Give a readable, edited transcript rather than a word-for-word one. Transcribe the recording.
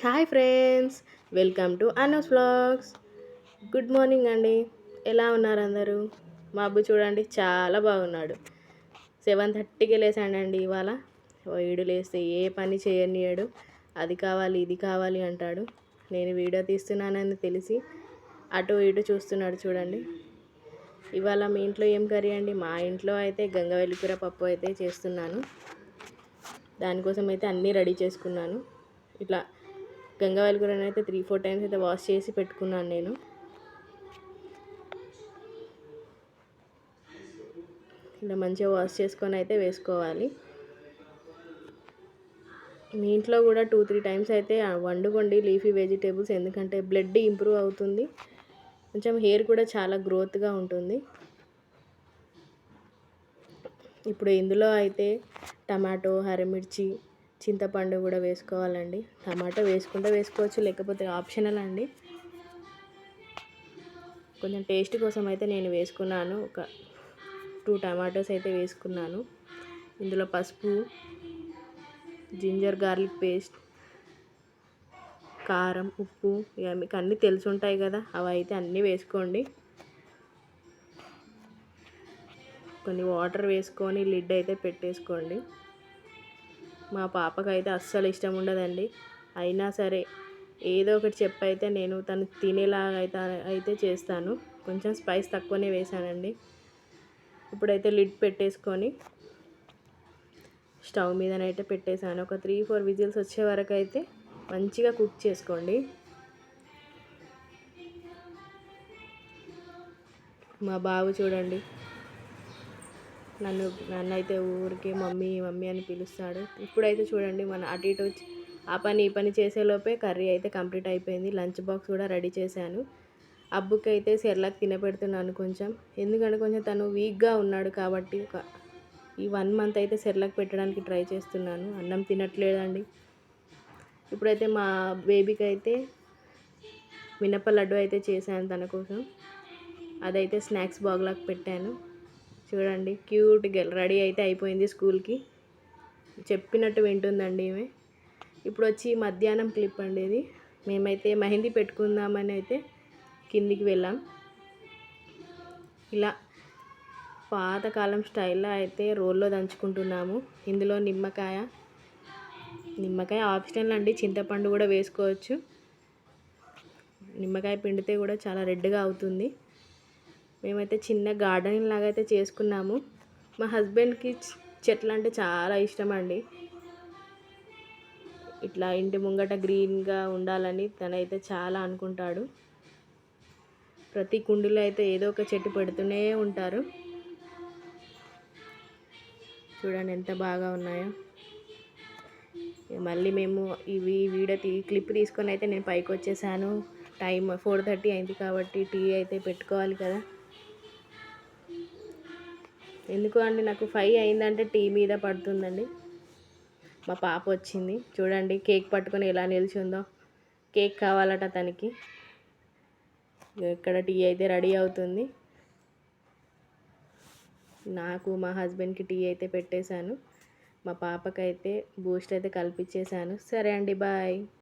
Hi friends, welcome to Anu's vlogs. Good morning అండి. ఎలా ఉన్నారు అందరూ? మా అబ్బు చూడండి చాలా బాగున్నాడు. 7:30కి లేసాడండి ఇవాళ. వీడు లేస్తే ఏ పని చేయనియాడు. అది కావాలి ఇది కావాలి అంటాడు. నేను వీడియో తీస్తున్నానని తెలిసి అటు ఇటు చూస్తున్నాడు చూడండి. ఇవాళ మీ ఇంట్లో ఏం కర్రీ అండి? మా ఇంట్లో అయితే గంగవల్లి కూర పప్పు అయితే చేస్తున్నాను. దానికోసం అయితే అన్నీ రెడీ చేసుకున్నాను. ఇట్లా గంగవల్లి కూరని అయితే 3-4 టైమ్స్ అయితే వాష్ చేసి పెట్టుకున్నాను నేను. ఇలా మంచిగా వాష్ చేసుకొని అయితే వేసుకోవాలి. మీ ఇంట్లో కూడా 2-3 టైమ్స్ అయితే వండుకోండి లీఫీ వెజిటేబుల్స్, ఎందుకంటే బ్లడ్ ఇంప్రూవ్ అవుతుంది, కొంచెం హెయిర్ కూడా చాలా గ్రోత్గా ఉంటుంది. ఇప్పుడు ఇందులో అయితే టమాటో, హరిమిర్చి, చింతపండు కూడా వేసుకోవాలండి. టమాటో వేసుకుంటే వేసుకోవచ్చు, లేకపోతే ఆప్షనల్ అండి. కొంచెం టేస్ట్ కోసం అయితే నేను వేసుకున్నాను. ఒక 2 టమాటోస్ అయితే వేసుకున్నాను. ఇందులో పసుపు, జింజర్ గార్లిక్ పేస్ట్, కారం, ఉప్పు, ఇక మీకు అన్నీ తెలిసి ఉంటాయి కదా, అవి అయితే అన్నీ వేసుకోండి. కొన్ని వాటర్ వేసుకొని లిడ్ అయితే పెట్టేసుకోండి. మా పాపకైతే అస్సలు ఇష్టం ఉండదండి. అయినా సరే ఏదో ఒకటి చెప్పైతే నేను తను తినేలాగా అయితే చేస్తాను. కొంచెం స్పైస్ తక్కువనే వేసానండి. ఇప్పుడైతే లిడ్ పెట్టేసుకొని స్టవ్ మీదనైతే పెట్టేశాను. ఒక 3-4 విజిల్స్ వచ్చే వరకు అయితే మంచిగా కుక్ చేసుకోండి. మా బాబు చూడండి నన్ను అయితే ఊరికే మమ్మీ మమ్మీ అని పిలుస్తాడు. ఇప్పుడైతే చూడండి మన అటు ఇటు ఆ పని ఈ పని చేసేలోపే కర్రీ అయితే కంప్లీట్ అయిపోయింది. లంచ్ బాక్స్ కూడా రెడీ చేశాను. అబ్బుకి అయితే సెర్లాక్ తినపెడుతున్నాను కొంచెం, ఎందుకంటే కొంచెం తను వీక్గా ఉన్నాడు కాబట్టి ఈ 1 మంత్ అయితే సెర్లాక్ పెట్టడానికి ట్రై చేస్తున్నాను. అన్నం తినట్లేదండి. ఇప్పుడైతే మా బేబీకి అయితే మినప లడ్డు అయితే చేశాను తన కోసం. అదైతే స్నాక్స్ బాక్స్లోకి పెట్టాను. చూడండి క్యూట్ గర్ల్ రెడీ అయితే అయిపోయింది స్కూల్కి. చెప్పినట్టు వింటుందండి ఈమె. ఇప్పుడు వచ్చి మధ్యాహ్నం క్లిప్ అండి ఇది. మేమైతే మెహందీ పెట్టుకుందామని అయితే కిందికి వెళ్ళాం. ఇలా పాతకాలం స్టైల్లో అయితే రోల్లో దంచుకుంటున్నాము. ఇందులో నిమ్మకాయ ఆప్షనల్ అండి, చింతపండు కూడా వేసుకోవచ్చు. నిమ్మకాయ పిండితే కూడా చాలా రెడ్గా అవుతుంది. మేమైతే చిన్న గార్డెనింగ్ లాగా అయితే చేసుకున్నాము. మా హస్బెండ్కి చెట్లు అంటే చాలా ఇష్టం అండి. ఇట్లా ఇంటి ముంగట గ్రీన్గా ఉండాలని తనైతే చాలా అనుకుంటాడు. ప్రతి కుండీలో అయితే ఏదో ఒక చెట్టు పెడుతూనే ఉంటారు. చూడండి ఎంత బాగా ఉన్నాయో. మళ్ళీ మేము క్లిప్ తీసుకొని అయితే నేను పైకి వచ్చేసాను. టైం 4:30 అయింది కాబట్టి టీ అయితే పెట్టుకోవాలి కదా. ఎందుకు అండి నాకు 5 అయిందంటే టీ మీద పడుతుందండి. మా పాప వచ్చింది చూడండి, కేక్ పట్టుకొని ఎలా నిల్చుందో. కేక్ కావాలట తనకి. ఇక్కడ టీ అయితే రెడీ అవుతుంది. నాకు మా హస్బెండ్కి టీ అయితే పెట్టేశాను. మా పాపకైతే బూస్ట్ అయితే కల్పించేశాను. సరే అండి, బాయ్.